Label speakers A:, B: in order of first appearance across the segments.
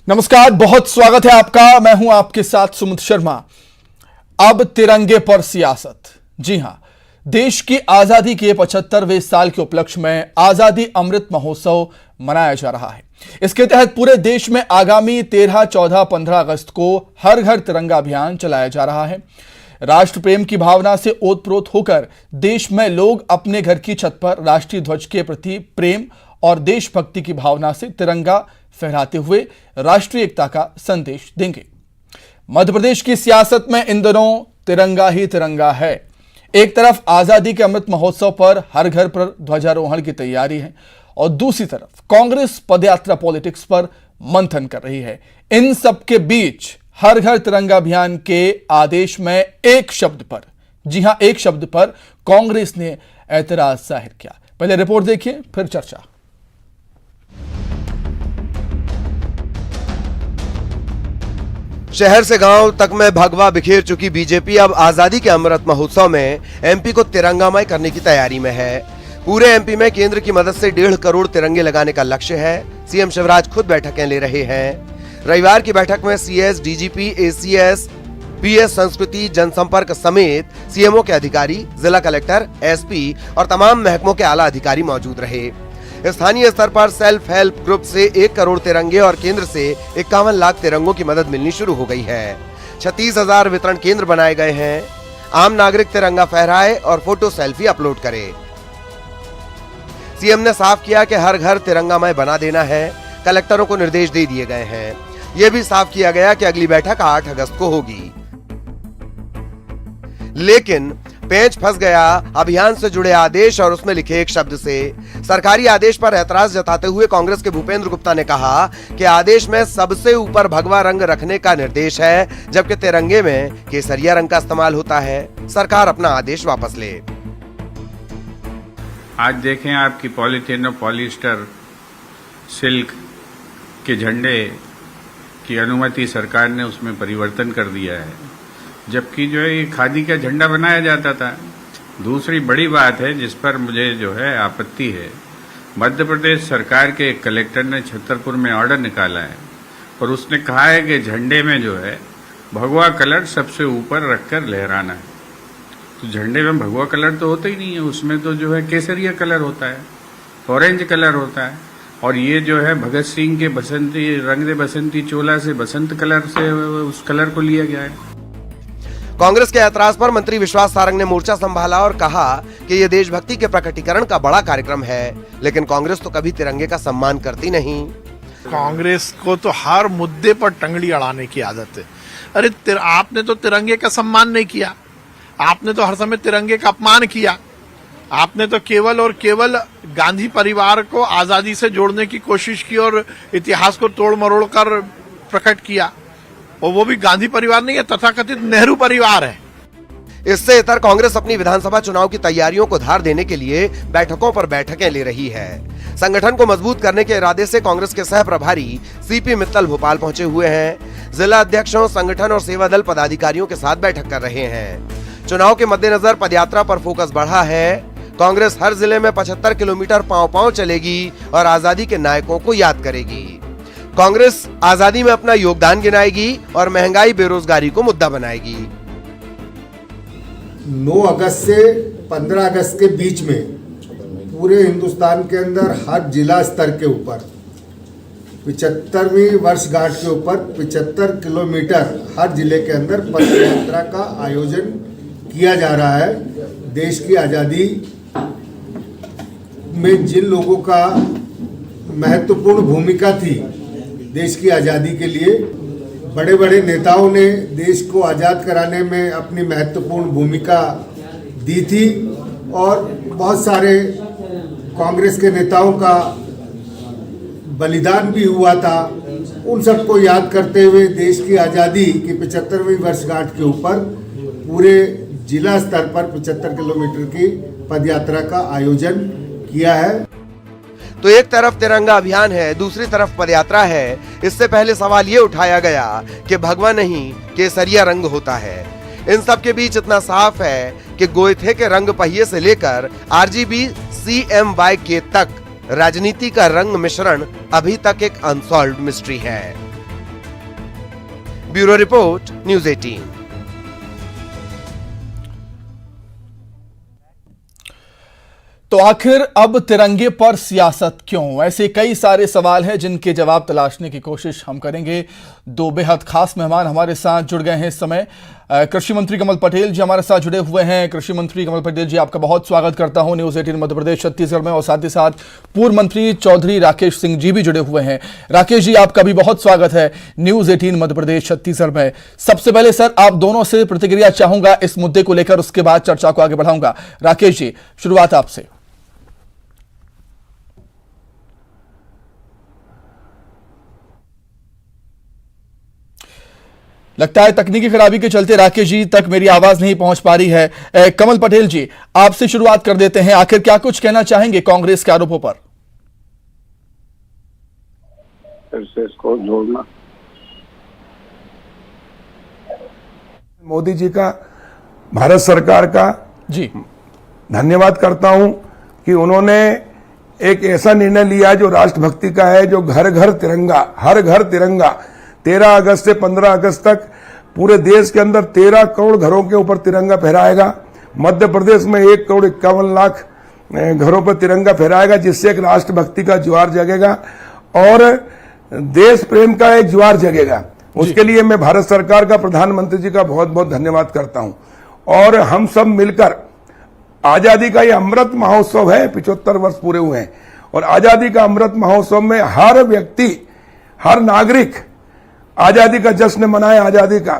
A: नमस्कार, बहुत स्वागत है आपका। मैं हूं आपके साथ सुमित शर्मा। अब तिरंगे पर सियासत। जी हां, देश की आजादी के 75वें साल के उपलक्ष्य में आजादी अमृत महोत्सव मनाया जा रहा है। इसके तहत पूरे देश में आगामी 13, 14, 15 अगस्त को हर घर तिरंगा अभियान चलाया जा रहा है। राष्ट्र प्रेम की भावना से ओतप्रोत होकर देश में लोग अपने घर की छत पर राष्ट्रीय ध्वज के प्रति प्रेम और देशभक्ति की भावना से तिरंगा फहराते हुए राष्ट्रीय एकता का संदेश देंगे। मध्य प्रदेश की सियासत में इन दिनों तिरंगा ही तिरंगा है। एक तरफ आजादी के अमृत महोत्सव पर हर घर पर ध्वजारोहण की तैयारी है और दूसरी तरफ कांग्रेस पदयात्रा पॉलिटिक्स पर मंथन कर रही है। इन सब के बीच हर घर तिरंगा अभियान के आदेश में एक शब्द पर, जी हां, एक शब्द पर कांग्रेस ने ऐतराज जाहिर किया। पहले रिपोर्ट देखिए, फिर चर्चा।
B: शहर से गांव तक में भगवा बिखेर चुकी बीजेपी अब आजादी के अमृत महोत्सव में एमपी को तिरंगामय करने की तैयारी में है। पूरे एमपी में केंद्र की मदद से 1.5 करोड़ तिरंगे लगाने का लक्ष्य है। सीएम शिवराज खुद बैठकें ले रहे हैं। रविवार की बैठक में सीएस, डीजीपी, एसीएस, पीएस संस्कृति, जनसंपर्क समेत सीएमओ के अधिकारी, जिला कलेक्टर, एसपी और तमाम महकमों के आला अधिकारी मौजूद रहे। स्थानीय स्तर पर सेल्फ हेल्प ग्रुप से 1 करोड़ तिरंगे और केंद्र से 51 लाख तिरंगों की मदद मिलनी शुरू हो गई है। 36,000 वितरण केंद्र बनाए गए हैं। आम नागरिक तिरंगा फहराए और फोटो सेल्फी अपलोड करे। सीएम ने साफ किया कि हर घर तिरंगामय बना देना है। कलेक्टरों को निर्देश दे दिए गए हैं। यह भी साफ किया गया कि अगली बैठक 8 अगस्त को होगी। लेकिन पेंच फंस गया अभियान से जुड़े आदेश और उसमें लिखे एक शब्द से। सरकारी आदेश पर ऐतराज जताते हुए कांग्रेस के भूपेंद्र गुप्ता ने कहा कि आदेश में सबसे ऊपर भगवा रंग रखने का निर्देश है, जबकि तिरंगे में केसरिया रंग का इस्तेमाल होता है। सरकार अपना आदेश वापस ले।
C: आज देखें, आपकी पॉलीथीन और पॉलिस्टर सिल्क के झंडे की अनुमति सरकार ने उसमें परिवर्तन कर दिया है, जबकि जो है ये खादी का झंडा बनाया जाता था। दूसरी बड़ी बात है जिस पर मुझे जो है आपत्ति है, मध्य प्रदेश सरकार के एक कलेक्टर ने छतरपुर में ऑर्डर निकाला है और उसने कहा है कि झंडे में जो है भगवा कलर सबसे ऊपर रखकर लहराना है। तो झंडे में भगवा कलर तो होता ही नहीं है, उसमें तो जो है केसरिया कलर होता है, ऑरेंज कलर होता है। और ये जो है भगत सिंह के बसंती रंग दे बसंती चोला से बसंत कलर से उस कलर को लिया गया है।
B: कांग्रेस के ऐतराज पर मंत्री विश्वास सारंग ने मोर्चा संभाला और कहा कि यह देशभक्ति के प्रकटीकरण का बड़ा कार्यक्रम है, लेकिन कांग्रेस तो कभी तिरंगे का सम्मान करती नहीं।
D: कांग्रेस को तो हर मुद्दे पर टंगड़ी अड़ाने की आदत है। अरे आपने तो तिरंगे का सम्मान नहीं किया, आपने तो हर समय तिरंगे का अपमान किया। आपने तो केवल और केवल गांधी परिवार को आजादी से जोड़ने की कोशिश की और इतिहास को तोड़ मरोड़ कर प्रकट किया, और वो भी गांधी परिवार नहीं है, तथाकथित नेहरू परिवार है।
B: इससे इतर कांग्रेस अपनी विधानसभा चुनाव की तैयारियों को धार देने के लिए बैठकों पर बैठकें ले रही है। संगठन को मजबूत करने के इरादे से कांग्रेस के सह प्रभारी सीपी मित्तल भोपाल पहुंचे हुए हैं। जिला अध्यक्षों, संगठन और सेवा दल पदाधिकारियों के साथ बैठक कर रहे हैं। चुनाव के मद्देनजर पदयात्रा पर फोकस बढ़ा है। कांग्रेस हर जिले में 75 किलोमीटर पांव-पांव चलेगी और आजादी के नायकों को याद करेगी। कांग्रेस आजादी में अपना योगदान गिनाएगी और महंगाई, बेरोजगारी को मुद्दा बनाएगी।
E: 9 अगस्त से 15 अगस्त के बीच में पूरे हिंदुस्तान के अंदर हर जिला स्तर के ऊपर 75वीं वर्षगांठ के ऊपर 75 किलोमीटर हर जिले के अंदर पदयात्रा का आयोजन किया जा रहा है। देश की आज़ादी में जिन लोगों का महत्वपूर्ण भूमिका थी देश की आज़ादी के लिए, बड़े बड़े नेताओं ने देश को आज़ाद कराने में अपनी महत्वपूर्ण भूमिका दी थी और बहुत सारे कांग्रेस के नेताओं का बलिदान भी हुआ था। उन सबको याद करते हुए देश की आज़ादी की 75वीं वर्षगांठ के ऊपर पूरे जिला स्तर पर 75 किलोमीटर की पदयात्रा का आयोजन किया है।
B: तो एक तरफ तिरंगा अभियान है, दूसरी तरफ पदयात्रा है। इससे पहले सवाल ये उठाया गया कि भगवा नहीं केसरिया रंग होता है। इन सब के बीच इतना साफ है कि गोइथे के रंग पहिए से लेकर आरजीबी CMYK तक राजनीति का रंग मिश्रण अभी तक एक अनसॉल्व्ड मिस्ट्री है। Bureau report, news 18।
A: तो आखिर अब तिरंगे पर सियासत क्यों? ऐसे कई सारे सवाल हैं जिनके जवाब तलाशने की कोशिश हम करेंगे। दो बेहद खास मेहमान हमारे साथ जुड़ गए हैं इस समय। कृषि मंत्री कमल पटेल जी हमारे साथ जुड़े हुए हैं। कृषि मंत्री कमल पटेल जी, आपका बहुत स्वागत करता हूं न्यूज 18 मध्य प्रदेश छत्तीसगढ़ में। और साथ ही साथ पूर्व मंत्री चौधरी राकेश सिंह जी भी जुड़े हुए हैं। राकेश जी, आपका भी बहुत स्वागत है न्यूज 18 मध्य प्रदेश छत्तीसगढ़ में। सबसे पहले सर, आप दोनों से प्रतिक्रिया चाहूंगा इस मुद्दे को लेकर, उसके बाद चर्चा को आगे बढ़ाऊंगा। राकेश जी, शुरुआत आपसे। लगता है तकनीकी खराबी के चलते राकेश जी तक मेरी आवाज नहीं पहुंच पा रही है। कमल पटेल जी, आपसे शुरुआत कर देते हैं। आखिर क्या कुछ कहना चाहेंगे कांग्रेस के आरोपों पर?
F: फिर से इसको जोड़ना।
G: मोदी जी का, भारत सरकार का
A: जी
G: धन्यवाद करता हूं कि उन्होंने एक ऐसा निर्णय लिया जो राष्ट्रभक्ति का है, जो घर घर तिरंगा, हर घर तिरंगा। 13 अगस्त से 15 अगस्त तक पूरे देश के अंदर 13 करोड़ घरों के ऊपर तिरंगा फहराएगा। मध्य प्रदेश में 1 करोड़ 51 लाख घरों पर तिरंगा फहराएगा, जिससे एक राष्ट्रभक्ति का ज्वार जगेगा और देश प्रेम का एक ज्वार जगेगा। उसके लिए मैं भारत सरकार का, प्रधानमंत्री जी का बहुत बहुत धन्यवाद करता हूं। और हम सब मिलकर आजादी का ये अमृत महोत्सव है, 75 वर्ष पूरे हुए हैं, और आजादी का अमृत महोत्सव में हर व्यक्ति, हर नागरिक आजादी का जश्न मनाए, आजादी का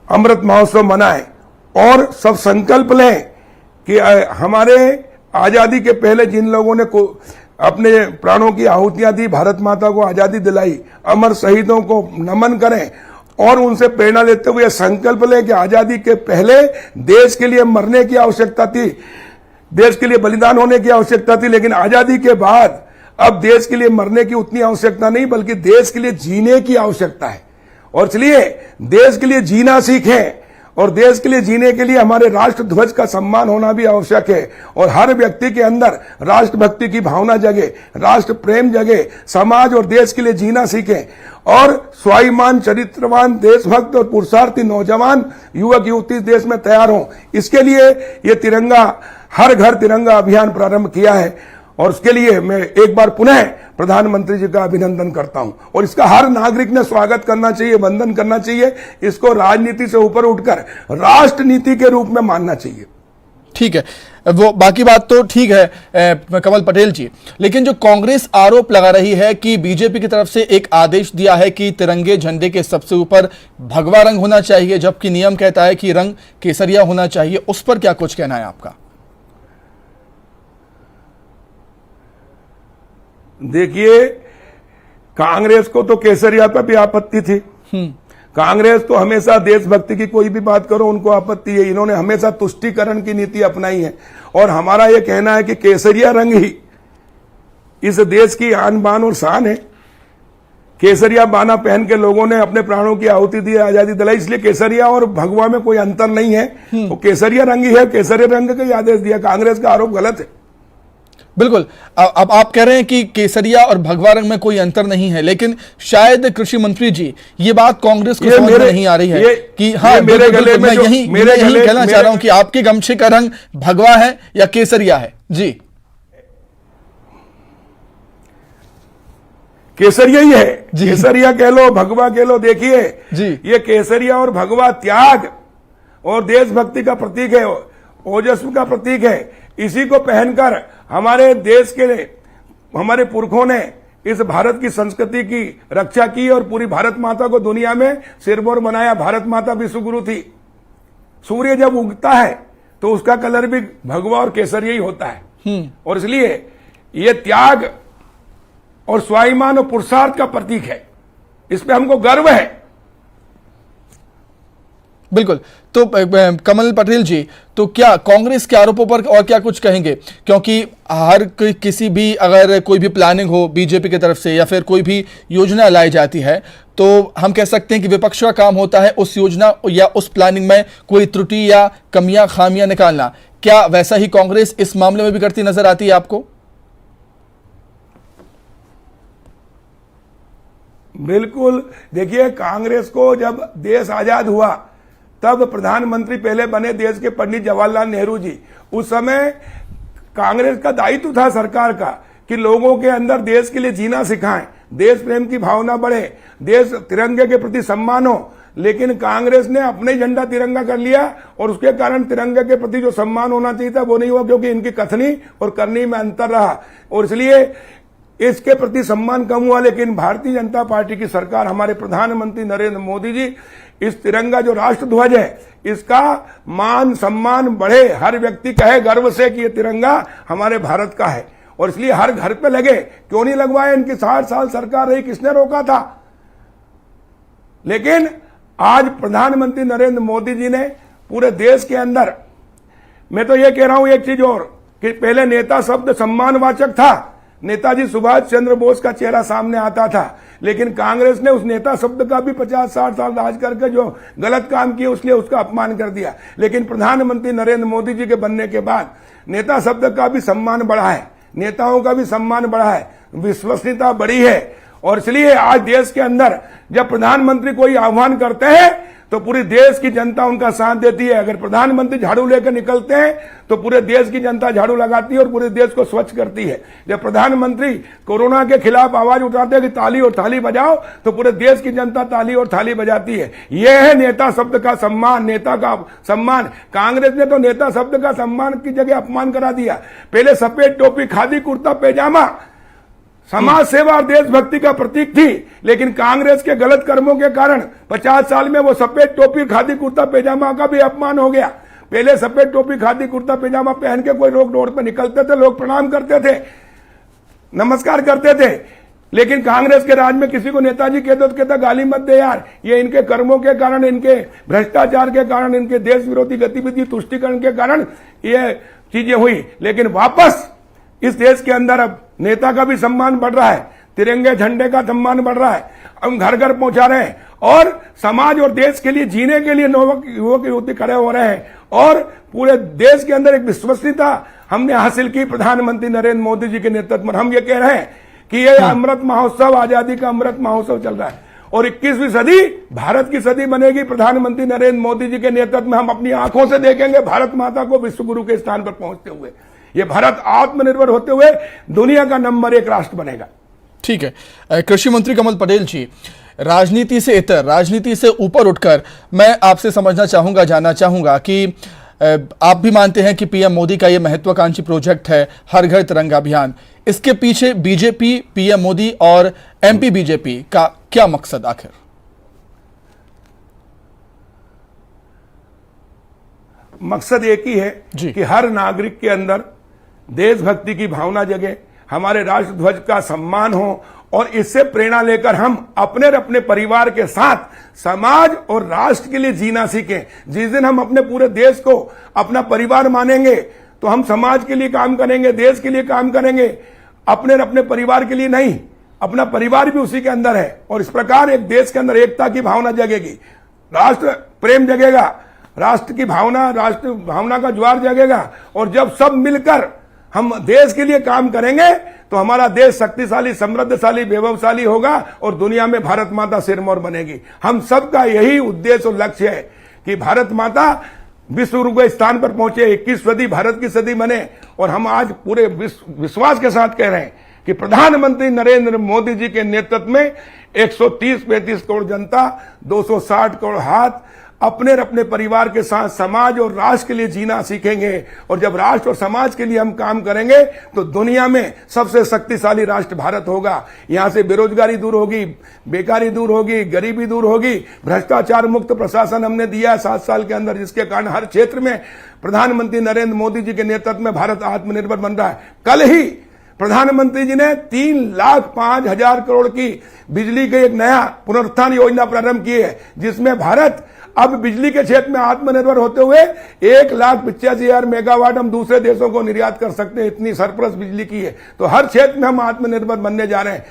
G: अमृत महोत्सव मनाए और सब संकल्प लें कि हमारे आजादी के पहले जिन लोगों ने अपने प्राणों की आहुतियां दी, भारत माता को आजादी दिलाई, अमर शहीदों को नमन करें और उनसे प्रेरणा लेते हुए संकल्प लें कि आजादी के पहले देश के लिए मरने की आवश्यकता थी, देश के लिए बलिदान होने की आवश्यकता थी, लेकिन आजादी के बाद अब देश के लिए मरने की उतनी आवश्यकता नहीं, बल्कि देश के लिए जीने की आवश्यकता है। और इसलिए देश के लिए जीना सीखें, और देश के लिए जीने के लिए हमारे राष्ट्र ध्वज का सम्मान होना भी आवश्यक है। और हर व्यक्ति के अंदर राष्ट्रभक्ति की भावना जगे, राष्ट्र प्रेम जगे, समाज और देश के लिए जीना सीखें और स्वाभिमान, चरित्रवान, देशभक्त और पुरुषार्थी नौजवान युवक युवती देश में तैयार हों। इसके लिए ये तिरंगा, हर घर तिरंगा अभियान प्रारंभ किया है और उसके लिए मैं एक बार पुनः प्रधानमंत्री जी का अभिनंदन करता हूं। और इसका हर नागरिक ने स्वागत करना चाहिए, वंदन करना चाहिए। इसको राजनीति से ऊपर उठकर राष्ट्र नीति के रूप में मानना चाहिए।
A: ठीक है, वो बाकी बात तो ठीक है कमल पटेल जी, लेकिन जो कांग्रेस आरोप लगा रही है कि बीजेपी की तरफ से एक आदेश दिया है कि तिरंगे झंडे के सबसे ऊपर भगवा रंग होना चाहिए, जबकि नियम कहता है कि रंग केसरिया होना चाहिए, उस पर क्या कुछ कहना है आपका?
G: देखिए, कांग्रेस को तो केसरिया पर भी आपत्ति थी। कांग्रेस तो हमेशा देशभक्ति की कोई भी बात करो उनको आपत्ति है। इन्होंने हमेशा तुष्टीकरण की नीति अपनाई है और हमारा यह कहना है कि केसरिया रंग ही इस देश की आन बान और शान है। केसरिया बाना पहन के लोगों ने अपने प्राणों की आहुति दी, आजादी दिलाई, इसलिए केसरिया और भगवा में कोई अंतर नहीं है। वो केसरिया रंग ही है, केसरिया रंग का ही आदेश दिया। कांग्रेस का आरोप गलत है।
A: बिल्कुल, अब आप कह रहे हैं कि केसरिया और भगवा रंग में कोई अंतर नहीं है, लेकिन शायद कृषि मंत्री जी ये बात कांग्रेस को समझ में नहीं आ रही है कि हाँ,
G: मेरे गले में
A: मैं यही कहना चाह रहा हूं कि आपके गमछे का रंग भगवा है या केसरिया है? जी,
G: केसरिया ही है। केसरिया कह लो, भगवा कह लो। देखिए
A: जी, ये
G: केसरिया और भगवा त्याग और देशभक्ति का प्रतीक है, ओजस्व का प्रतीक है। इसी को पहनकर हमारे देश के, हमारे पुरखों ने इस भारत की संस्कृति की रक्षा की और पूरी भारत माता को दुनिया में सिरमौर बनाया। भारत माता विश्वगुरु थी। सूर्य जब उगता है तो उसका कलर भी भगवा और केसरिया ही होता है। और इसलिए ये त्याग और स्वाभिमान और पुरुषार्थ का प्रतीक है। इस पे हमको गर्व है।
A: बिल्कुल। तो कमल पटेल जी, तो क्या कांग्रेस के आरोपों पर और क्या कुछ कहेंगे? क्योंकि हर किसी भी, अगर कोई भी प्लानिंग हो बीजेपी की तरफ से या फिर कोई भी योजना लाई जाती है, तो हम कह सकते हैं कि विपक्ष का काम होता है उस योजना या उस प्लानिंग में कोई त्रुटि या कमियां, खामियां निकालना। क्या वैसा ही कांग्रेस इस मामले में भी करती नजर आती है आपको?
G: बिल्कुल। देखिए, कांग्रेस को जब देश आजाद हुआ तब प्रधानमंत्री पहले बने देश के पंडित जवाहरलाल नेहरू जी। उस समय कांग्रेस का दायित्व था सरकार का कि लोगों के अंदर देश के लिए जीना सिखाएं, देश प्रेम की भावना बढ़े, देश तिरंगे के प्रति सम्मान हो। लेकिन कांग्रेस ने अपने झंडा तिरंगा कर लिया और उसके कारण तिरंगे के प्रति जो सम्मान होना चाहिए था वो नहीं हुआ, क्योंकि इनकी कथनी और करनी में अंतर रहा और इसलिए इसके प्रति सम्मान कम हुआ। लेकिन भारतीय जनता पार्टी की सरकार, हमारे प्रधानमंत्री नरेंद्र मोदी जी, इस तिरंगा जो राष्ट्र ध्वज है इसका मान सम्मान बढ़े, हर व्यक्ति कहे गर्व से कि ये तिरंगा हमारे भारत का है और इसलिए हर घर पे लगे। क्यों नहीं लगवाए? इनकी 60 साल सरकार रही, किसने रोका था? लेकिन आज प्रधानमंत्री नरेंद्र मोदी जी ने पूरे देश के अंदर, मैं तो ये कह रहा हूं एक चीज और, कि पहले नेता शब्द सम्मानवाचक था, नेताजी सुभाष चंद्र बोस का चेहरा सामने आता था, लेकिन कांग्रेस ने उस नेता शब्द का भी 50-60 साल राज करके जो गलत काम किए उसलिए उसका अपमान कर दिया। लेकिन प्रधानमंत्री नरेंद्र मोदी जी के बनने के बाद नेता शब्द का भी सम्मान बढ़ा है, नेताओं का भी सम्मान बढ़ा है, विश्वसनीयता बढ़ी है और इसलिए आज देश के अंदर जब प्रधानमंत्री कोई आह्वान करते हैं तो पूरी देश की जनता उनका साथ देती है। अगर प्रधानमंत्री झाड़ू लेकर निकलते हैं तो पूरे देश की जनता झाड़ू लगाती है और पूरे देश को स्वच्छ करती है। जब प्रधानमंत्री कोरोना के खिलाफ आवाज उठाते हैं कि ताली और थाली बजाओ, तो पूरे देश की जनता ताली और थाली बजाती है। यह है नेता शब्द का सम्मान, नेता का सम्मान। कांग्रेस ने तो नेता शब्द का सम्मान की जगह अपमान करा दिया। पहले सफेद टोपी, खादी कुर्ता पैजामा समाज सेवा और देशभक्ति का प्रतीक थी, लेकिन कांग्रेस के गलत कर्मों के कारण 50 साल में वो सफेद टोपी, खादी कुर्ता पैजामा का भी अपमान हो गया। पहले सफेद टोपी, खादी कुर्ता पैजामा पहन के कोई लोग रोड पर निकलते थे, लोग प्रणाम करते थे, नमस्कार करते थे। लेकिन कांग्रेस के राज में किसी को नेताजी कहते तो कहता गाली मत दे यार। ये इनके कर्मों के कारण, इनके भ्रष्टाचार के कारण, इनके देश विरोधी गतिविधि तुष्टिकरण के कारण ये चीजें हुई। लेकिन वापस इस देश के अंदर अब नेता का भी सम्मान बढ़ रहा है, तिरंगे झंडे का सम्मान बढ़ रहा है, हम घर घर पहुंचा रहे हैं और समाज और देश के लिए जीने के लिए युवक युवती खड़े हो रहे हैं और पूरे देश के अंदर एक विश्वसनीयता हमने हासिल की प्रधानमंत्री नरेंद्र मोदी जी के नेतृत्व में। हम ये कह रहे हैं कि ये अमृत महोत्सव, आजादी का अमृत महोत्सव चल रहा है और 21वीं सदी भारत की सदी बनेगी। प्रधानमंत्री नरेंद्र मोदी जी के नेतृत्व में हम अपनी आंखों से देखेंगे भारत माता को विश्व गुरु के स्थान पर पहुंचते हुए। ये भारत आत्मनिर्भर होते हुए दुनिया का नंबर 1 राष्ट्र बनेगा।
A: ठीक है। कृषि मंत्री कमल पटेल जी, राजनीति से इतर, राजनीति से ऊपर उठकर मैं आपसे समझना चाहूंगा, जानना चाहूंगा कि आप भी मानते हैं कि पीएम मोदी का ये महत्वाकांक्षी प्रोजेक्ट है हर घर तिरंगा अभियान, इसके पीछे बीजेपी, पीएम मोदी और एमपी बीजेपी का क्या मकसद आखिर?
G: मकसद एक ही है कि हर नागरिक के अंदर देशभक्ति की भावना जगे, हमारे राष्ट्र ध्वज का सम्मान हो और इससे प्रेरणा लेकर हम अपने और अपने परिवार के साथ समाज और राष्ट्र के लिए जीना सीखें। जिस दिन हम अपने पूरे देश को अपना परिवार मानेंगे तो हम समाज के लिए काम करेंगे, देश के लिए काम करेंगे, अपने और अपने परिवार के लिए नहीं। अपना परिवार भी उसी के अंदर है और इस प्रकार एक देश के अंदर एकता की भावना जगेगी, राष्ट्र प्रेम जगेगा, राष्ट्र की भावना, राष्ट्र भावना का ज्वार जगेगा और जब सब मिलकर हम देश के लिए काम करेंगे तो हमारा देश शक्तिशाली, समृद्धशाली, वैभवशाली होगा और दुनिया में भारत माता सिरमौर बनेगी। हम सबका यही उद्देश्य और लक्ष्य है कि भारत माता विश्व गुरु के स्थान पर पहुंचे, 21वीं सदी भारत की सदी बने। और हम आज पूरे विश्वास के साथ कह रहे हैं कि प्रधानमंत्री नरेंद्र मोदी जी के नेतृत्व में 130-135 करोड़ जनता, 260 करोड़ हाथ अपने और अपने परिवार के साथ समाज और राष्ट्र के लिए जीना सीखेंगे और जब राष्ट्र और समाज के लिए हम काम करेंगे तो दुनिया में सबसे शक्तिशाली राष्ट्र भारत होगा। यहां से बेरोजगारी दूर होगी, बेकारी दूर होगी, गरीबी दूर होगी, भ्रष्टाचार मुक्त प्रशासन हमने दिया है 7 साल के अंदर, जिसके कारण हर क्षेत्र में प्रधानमंत्री नरेंद्र मोदी जी के नेतृत्व में भारत आत्मनिर्भर बन रहा है। कल ही प्रधानमंत्री जी ने 3,05,000 करोड़ की बिजली की एक नया पुनरुत्थान योजना प्रारंभ की है, जिसमें भारत अब बिजली के क्षेत्र में आत्मनिर्भर होते हुए 1,85,000 मेगावाट हम दूसरे देशों को निर्यात कर सकते हैं, इतनी सरप्लस बिजली की है। तो हर क्षेत्र में हम आत्मनिर्भर बनने जा रहे हैं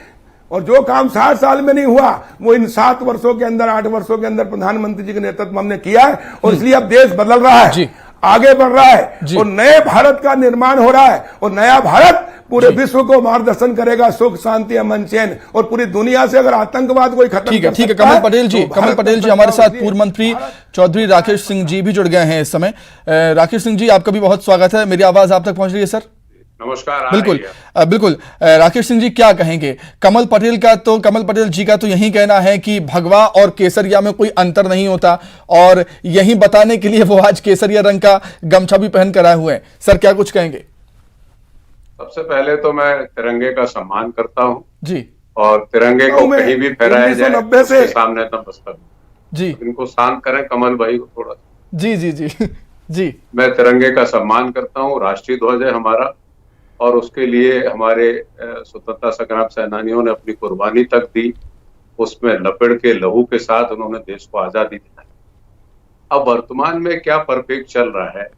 G: और जो काम 60 साल में नहीं हुआ वो इन 7 वर्षों के अंदर, 8 वर्षों के अंदर प्रधानमंत्री जी के नेतृत्व में हमने किया है और इसलिए अब देश बदल रहा है, आगे बढ़ रहा है और नए भारत का निर्माण हो रहा है और नया भारत पूरे विश्व को मार्गदर्शन करेगा, सुख शांति अमन चैन, और पूरी दुनिया से अगर आतंकवाद कोई खत्म
A: ठीक है,
G: कर
A: ठीक है।
G: सकता
A: कमल
G: है,
A: पटेल जी,
G: तो
A: कमल
G: भारत
A: पटेल जी
G: को
A: हमारे साथ
G: होगी।
A: पूर्व मंत्री चौधरी राकेश सिंह जी भी जुड़ गए हैं इस समय। राकेश सिंह जी, आपका भी बहुत स्वागत है। मेरी आवाज आप तक पहुंच रही है सर?
F: नमस्कार।
A: बिल्कुल बिल्कुल। राकेश सिंह जी, क्या कहेंगे? कमल पटेल जी का तो यही कहना है कि भगवा और केसरिया में कोई अंतर नहीं होता, और यही बताने के लिए वो आज केसरिया रंग का गमछा भी पहन कर आए हुए हैं। सर, क्या कुछ कहेंगे?
F: सबसे पहले तो मैं तिरंगे का सम्मान करता हूं
A: जी
F: और तिरंगे को कहीं भी फहराया जाए
G: 1990 से
F: उसके सामने नतमस्तक।
A: जी
F: इनको शांत करें कमल भाई को थोड़ा।
A: जी जी जी जी
F: मैं तिरंगे का सम्मान करता हूं। राष्ट्रीय ध्वज है हमारा, और उसके लिए हमारे स्वतंत्रता संग्राम सेनानियों ने अपनी कुर्बानी तक दी। उसमें लपेड़ के लहू के साथ उन्होंने देश को आजादी दिलाई। अब वर्तमान में क्या परिप्रेक्ष्य चल रहा है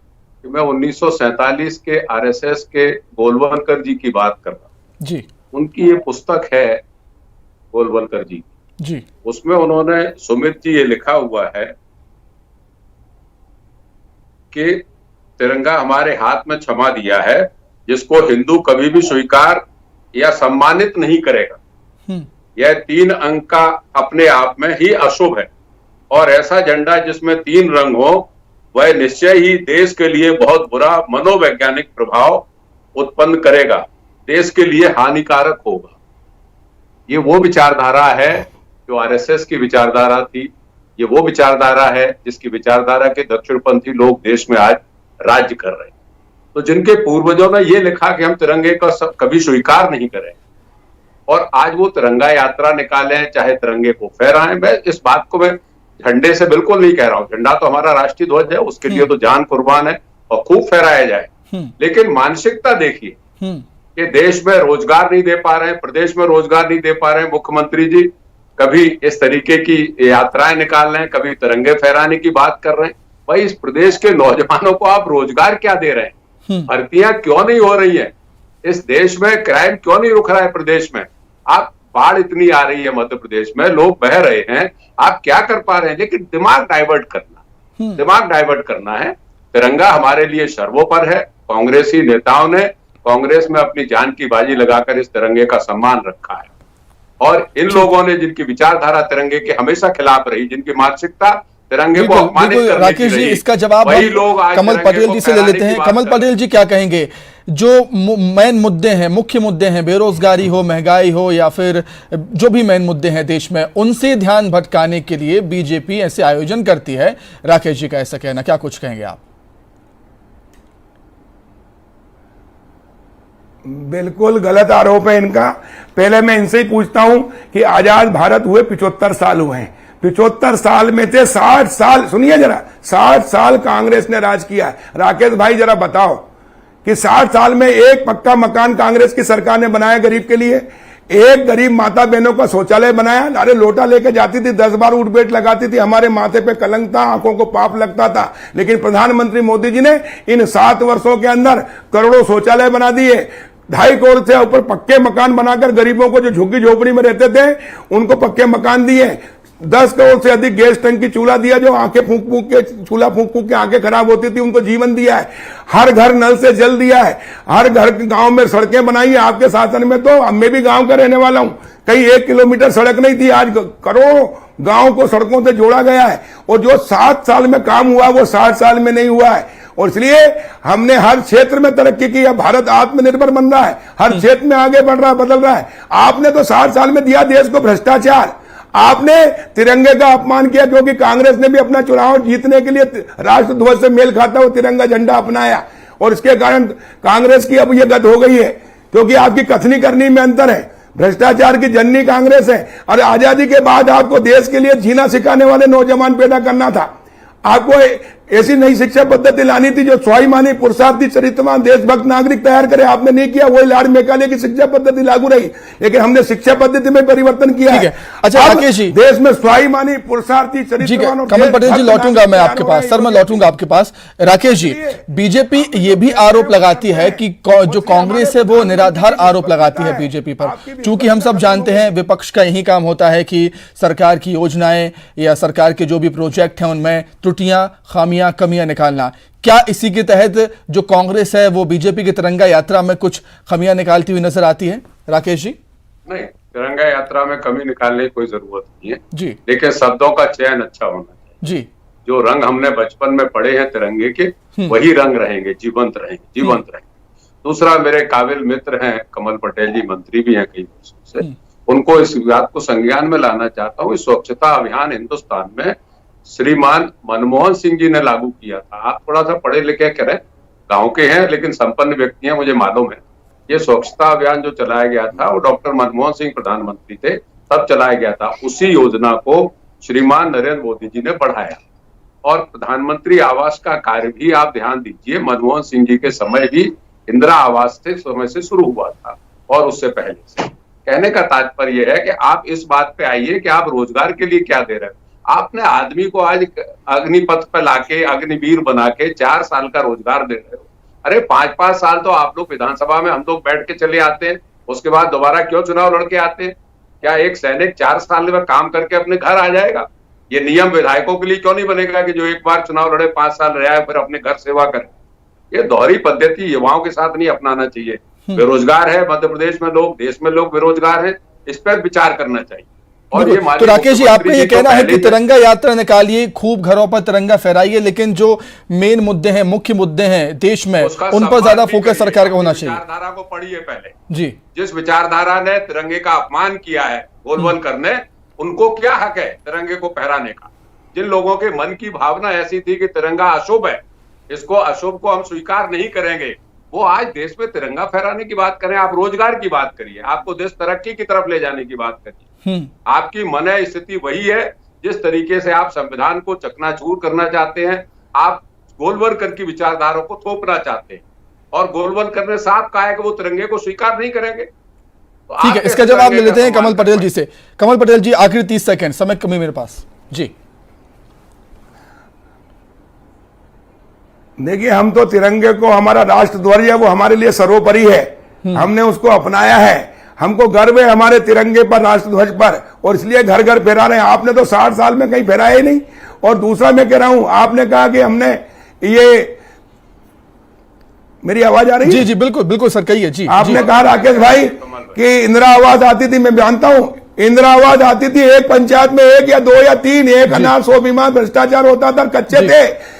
F: कि मैं 1947 के आरएसएस के गोलवलकर जी की बात कर रहा हूं।
A: जी
F: उनकी ये पुस्तक है गोलवलकर जी,
A: जी
F: उसमें उन्होंने, सुमित जी, ये लिखा हुआ है कि तिरंगा हमारे हाथ में क्षमा दिया है, जिसको हिंदू कभी भी स्वीकार या सम्मानित नहीं करेगा। यह 3 अंक का अपने आप में ही अशुभ है, और ऐसा झंडा जिसमें 3 रंग हो वह निश्चय ही देश के लिए बहुत बुरा मनोवैज्ञानिक प्रभाव उत्पन्न करेगा, देश के लिए हानिकारक होगा। ये वो विचारधारा है जो आरएसएस की विचारधारा थी। ये वो विचारधारा है जिसकी विचारधारा के दक्षिणपंथी लोग देश में आज राज्य कर रहे हैं। तो जिनके पूर्वजों ने ये लिखा कि हम तिरंगे का कभी स्वीकार नहीं करें, और आज वो तिरंगा यात्रा निकालें, चाहे तिरंगे को फहराएं। मैं इस बात को मैं झंडे से बिल्कुल नहीं कह रहा हूं। झंडा तो हमारा राष्ट्रीय ध्वज है, उसके लिए तो जान कुर्बान है और खूब फहराया जाए। लेकिन मानसिकता देखिए कि देश में रोजगार नहीं दे पा रहे हैं, प्रदेश में रोजगार नहीं दे पा रहे हैं मुख्यमंत्री जी, कभी इस तरीके की यात्राएं निकाल रहे हैं, कभी तिरंगे फहराने की बात कर रहे हैं। भाई, इस प्रदेश के नौजवानों को आप रोजगार क्या दे रहे हैं? भर्तियां क्यों नहीं हो रही हैं? इस देश में क्राइम क्यों नहीं रुक रहा है प्रदेश में? आप, बाढ़ इतनी आ रही है मध्य प्रदेश में, लोग बह रहे हैं, आप क्या कर पा रहे हैं? लेकिन दिमाग डाइवर्ट करना है। तिरंगा हमारे लिए सर्वोपर है। कांग्रेसी नेताओं ने कांग्रेस में अपनी जान की बाजी लगाकर इस तिरंगे का सम्मान रखा है, और इन लोगों ने, जिनकी विचारधारा तिरंगे के हमेशा खिलाफ रही, जिनकी मानसिकता तिरंगे को अपमानित करने की
A: राकेश जी,
F: रही,
A: इसका जवाब
F: वही
A: हम
F: लोग आज
A: कमल
F: तिरंगे
A: पटेल
F: को
A: जी से ले
F: फहराने
A: लेते
F: की
A: हैं।
F: बात
A: कमल
F: कर रहे
A: पटेल जी, क्या कहेंगे? जो मेन मुद्दे हैं, मुख्य मुद्दे हैं, बेरोजगारी हो, महंगाई हो, या फिर जो भी मेन मुद्दे हैं देश में, उनसे ध्यान भटकाने के लिए बीजेपी ऐसे आयोजन करती है। राकेश जी का ऐसा कहना, क्या कुछ कहेंगे आप?
G: बिल्कुल गलत आरोप है इनका। पहले मैं इनसे ही पूछता हूं कि आजाद भारत हुए 75 साल हुए हैं। 75 साल में से 60 साल, सुनिए जरा, 60 साल कांग्रेस ने राज किया है। राकेश भाई जरा बताओ कि 60 साल में एक पक्का मकान कांग्रेस की सरकार ने बनाया गरीब के लिए? एक गरीब माता बहनों का शौचालय बनाया? अरे लोटा लेके जाती थी, 10 बार उठ बैठ लगाती थी, हमारे माथे पे कलंक था, आंखों को पाप लगता था। लेकिन प्रधानमंत्री मोदी जी ने इन 7 वर्षों के अंदर करोड़ों शौचालय बना दिए, 2.5 करोड़ से ऊपर पक्के मकान बनाकर गरीबों को, जो झुग्गी झोपड़ी में रहते थे, उनको पक्के मकान दिए। 10 करोड़ से अधिक गैस टंकी चूल्हा दिया, जो आंखें फूंक फूंक के, चूल्हा फूंक फूंक के आंखें खराब होती थी, उनको जीवन दिया है। हर घर नल से जल दिया है, हर घर गांव में सड़कें बनाई है आपके शासन में। तो मैं भी गांव का रहने वाला हूं, कहीं 1 किलोमीटर सड़क नहीं थी, आज करोड़ों गांव को सड़कों से जोड़ा गया है। और जो 7 साल में काम हुआ वो 60 साल में नहीं हुआ है, और इसलिए हमने हर क्षेत्र में तरक्की की है। भारत आत्मनिर्भर बन रहा है, हर क्षेत्र में आगे बढ़ रहा है, बदल रहा है। आपने तो 60 साल में दिया देश को भ्रष्टाचार। आपने तिरंगे का अपमान किया, क्योंकि कांग्रेस ने भी अपना चुनाव जीतने के लिए राष्ट्र ध्वज से मेल खाता हुआ तिरंगा झंडा अपनाया, और इसके कारण कांग्रेस की अब ये गत हो गई है, क्योंकि आपकी कथनी करनी में अंतर है। भ्रष्टाचार की जननी कांग्रेस है, और आजादी के बाद आपको देश के लिए जीना सिखाने वाले नौजवान पैदा करना था। आपको ऐसी नई शिक्षा पद्धति लानी थी जो स्वाभिमानी, पुरुषार्थी, चरित्रवान, देशभक्त नागरिक तैयार करे। आपने नहीं किया, वही लॉर्ड मेकाले की शिक्षा पद्धति लागू रही। लेकिन हमने शिक्षा पद्धति में परिवर्तन किया है।
A: अच्छा राकेश जी,
G: देश में स्वाभिमानी, पुरुषार्थी, चरित्रवान।
A: कमल पटेल जी, लौटूंगा मैं आपके पास। सर, मैं लौटूंगा आपके पास। राकेश जी, बीजेपी ये भी आरोप लगाती है कि जो कांग्रेस है वो निराधार आरोप लगाती है बीजेपी पर, चूंकि हम सब जानते हैं विपक्ष का यही काम होता है कि सरकार की योजनाएं या सरकार के जो भी प्रोजेक्ट हैं उनमें त्रुटियां, खामियां कमियां निकालना, क्या इसी के तहत जो कांग्रेस है वो बीजेपी की तिरंगा यात्रा में कुछ खमियां निकालती हुई नजर आती है? राकेश जी।
F: नहीं, तिरंगा यात्रा में कमी निकालने की कोई जरूरत नहीं है
A: जी
F: लेकिन शब्दों का चयन अच्छा होना चाहिए।
A: जी।
F: जो रंग हमने बचपन में पढ़े हैं तिरंगे के, वही रंग रहेंगे, जीवंत रहेंगे। दूसरा, मेरे काबिल मित्र हैं कमल पटेल जी, मंत्री भी हैं कई वर्षों से, उनको इस बात को संज्ञान में लाना चाहता हूँ। स्वच्छता अभियान हिंदुस्तान में श्रीमान मनमोहन सिंह जी ने लागू किया था। आप थोड़ा सा पढ़े लिखे करें, गांव के हैं लेकिन संपन्न व्यक्ति हैं, मुझे मालूम है। ये स्वच्छता अभियान जो चलाया गया था वो डॉक्टर मनमोहन सिंह प्रधानमंत्री थे तब चलाया गया था। उसी योजना को श्रीमान नरेंद्र मोदी जी ने बढ़ाया और प्रधानमंत्री आवास का कार्य भी आप ध्यान दीजिए, मनमोहन सिंह जी के समय भी इंदिरा आवास से समय से शुरू हुआ था और उससे पहले से। कहने का तात्पर्य है कि आप इस बात पे आइए कि आप रोजगार के लिए क्या दे रहे हैं। आपने आदमी को आज अग्निपथ पे लाके अग्निवीर बना के 4 साल का रोजगार दे रहे हो। अरे 5-5 साल तो आप लोग विधानसभा में हम लोग बैठ के चले आते हैं, उसके बाद दोबारा क्यों चुनाव लड़के आते हैं? क्या एक सैनिक 4 साल में काम करके अपने घर आ जाएगा? ये नियम विधायकों के लिए क्यों नहीं बनेगा कि जो एक बार चुनाव लड़े 5 साल रहा है फिर अपने घर सेवा करे? ये दोहरी पद्धति युवाओं के साथ नहीं अपनाना चाहिए। बेरोजगार है मध्य प्रदेश में लोग, देश में लोग बेरोजगार हैं, इस पर विचार करना चाहिए। और ये
A: तो राकेश जी, आपका ये कहना है कि तिरंगा यात्रा निकालिए, खूब घरों पर तिरंगा फहराइए, लेकिन जो मेन मुद्दे हैं, मुख्य मुद्दे हैं देश में, उन पर ज्यादा फोकस सरकार का होना चाहिए।
F: विचारधारा को पढ़िए पहले
A: जी।
F: जिस विचारधारा ने तिरंगे का अपमान किया है गोलबल करने, उनको क्या हक है तिरंगे को फहराने का? जिन लोगों के मन की भावना ऐसी थी कि तिरंगा अशुभ है, इसको अशुभ को हम स्वीकार नहीं करेंगे, वो आज देश में तिरंगा फहराने की बात करें। आप रोजगार की बात करिए, आपको देश तरक्की की तरफ ले जाने की बात करिए। आपकी मन स्थिति वही है जिस तरीके से आप संविधान को चकनाचूर करना चाहते हैं, आप गोलवलकर की विचारधारा को थोपना चाहते हैं और गोलवलकर ने साफ कहा है कि वो तिरंगे को स्वीकार नहीं करेंगे। तो
A: ठीक है, इसका जवाब ले लेते हैं कमल पटेल जी से। कमल पटेल जी, आखिरी 30 सेकंड, समय कमी मेरे पास जी।
G: देखिए, हम तो तिरंगे को, हमारा राष्ट्र ध्वज है वो हमारे लिए सर्वोपरि है, हमने उसको अपनाया है, हमको गर्व है हमारे तिरंगे पर, राष्ट्र ध्वज पर, और इसलिए घर घर फहरा रहे हैं। आपने तो 60 साल में कहीं फहराया ही नहीं। और दूसरा मैं कह रहा हूं, आपने कहा कि हमने ये, मेरी आवाज आ रही है?
A: जी जी बिल्कुल बिल्कुल सर, कहिए जी।
G: आपने कहा राकेश भाई कि इंदिरा आवास आती थी, मैं जानता हूं इंदिरा आवास आती थी, एक पंचायत में 1 या 2 या 3, 1 अनाज 100 बीमार, भ्रष्टाचार होता था, कच्चे थे।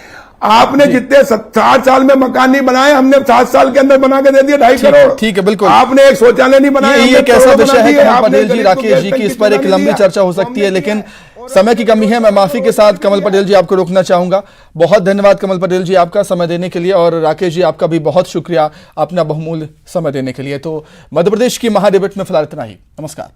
G: आपने जितने 60 साल में मकान नहीं बनाए, हमने 7 साल के अंदर बना के दे दिए 2.5 करोड़।
A: ठीक है, बिल्कुल।
G: आपने एक शौचालय नहीं बनाया।
A: ये कैसा विषय है कमल पटेल जी, राकेश जी, की इस पर एक लंबी चर्चा हो सकती है, लेकिन समय की कमी है। मैं माफी के साथ कमल पटेल जी आपको रोकना चाहूंगा। बहुत धन्यवाद कमल पटेल जी आपका समय देने के लिए, और राकेश जी आपका भी बहुत शुक्रिया अपना बहुमूल्य समय देने के लिए। तो मध्य प्रदेश की महाडिबेट में फिलहाल इतना ही। नमस्कार।